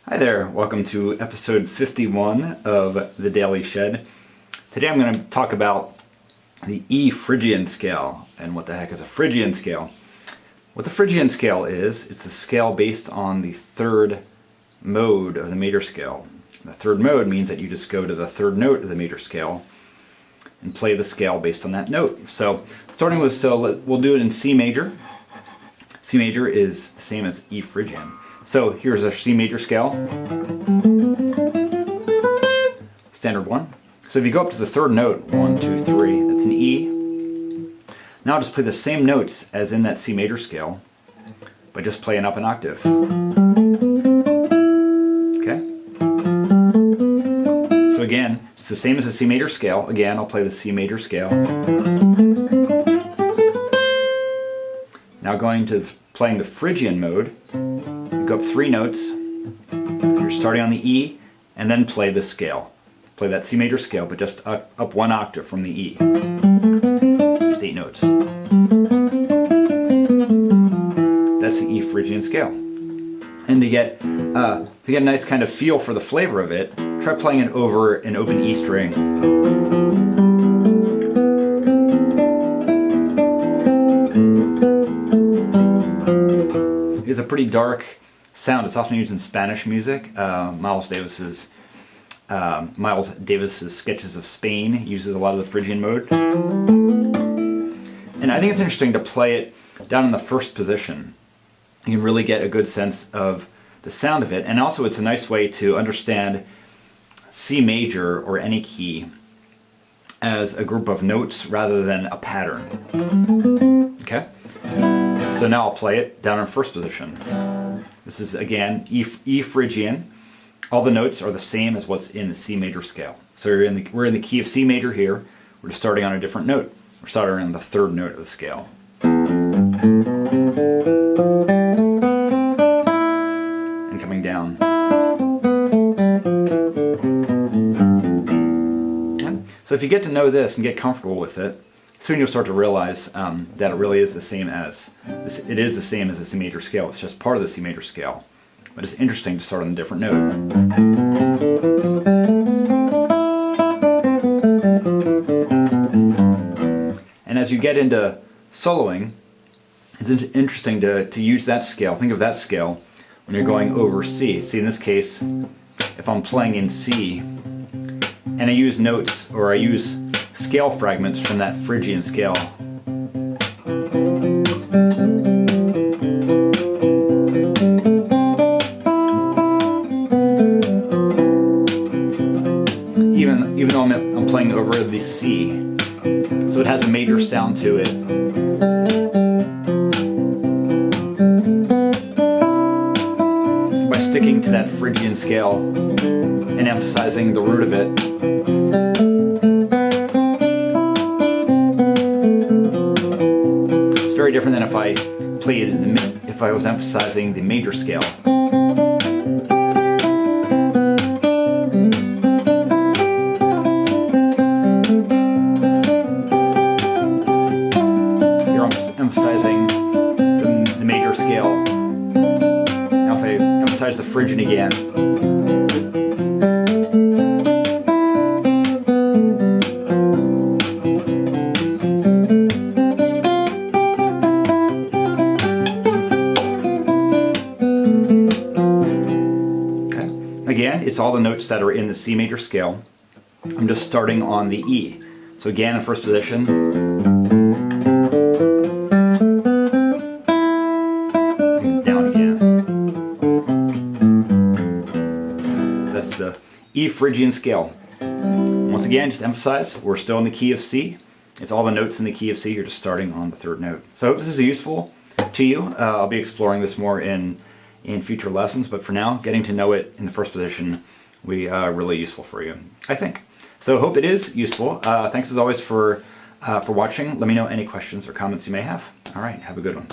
Hi there, welcome to episode 51 of the Daily Shed. Today I'm going to talk about the E Phrygian scale. And what the heck is a Phrygian scale? What the Phrygian scale is, it's the scale based on the third mode of the major scale. The third mode means that you just go to the third note of the major scale and play the scale based on that note. So starting with, we'll do it in C major. C major is the same as E Phrygian. So here's a C major scale, standard one. So if you go up to the third note, 1, 2, 3, that's an E. Now just play the same notes as in that C major scale, but just playing up an octave. Okay? So again, it's the same as the C major scale. Again, I'll play the C major scale. Now going to playing the Phrygian mode, you go up 3 notes, you're starting on the E, and then play the scale. Play that C major scale, but just up 1 octave from the E. Just 8 notes. That's the E Phrygian scale. And to get a nice kind of feel for the flavor of it, try playing it over an open E string. It's a pretty dark sound. It's often used in Spanish music. Miles Davis's Sketches of Spain uses a lot of the Phrygian mode. And I think it's interesting to play it down in the first position. You can really get a good sense of the sound of it. And also it's a nice way to understand C major or any key as a group of notes rather than a pattern. Okay? So now I'll play it down in first position. This is again E Phrygian. All the notes are the same as what's in the C major scale. So we're in the key of C major here. We're just starting on a different note. We're starting on the third note of the scale. And coming down. Okay. So if you get to know this and get comfortable with it, soon you'll start to realize that it really is the same as it is the same as the C major scale. It's just part of the C major scale, but it's interesting to start on a different note. And as you get into soloing, it's interesting to use that scale. Think of that scale when you're going over C. See, in this case, if I'm playing in C, and I use notes or I use scale fragments from that Phrygian scale. Even though I'm playing over the C, so it has a major sound to it. By sticking to that Phrygian scale and emphasizing the root of it, very different than if I played if I was emphasizing the major scale. Here I'm emphasizing the major scale. Now if I emphasize the Phrygian again, again, it's all the notes that are in the C major scale. I'm just starting on the E. So again, in first position. And down again. So that's the E Phrygian scale. Once again, just emphasize, we're still in the key of C. It's all the notes in the key of C. You're just starting on the third note. So I hope this is useful to you. I'll be exploring this more in future lessons, but for now, getting to know it in the first position will be really useful for you, I think. So hope it is useful. Thanks as always for watching. Let me know any questions or comments you may have. All right, have a good one.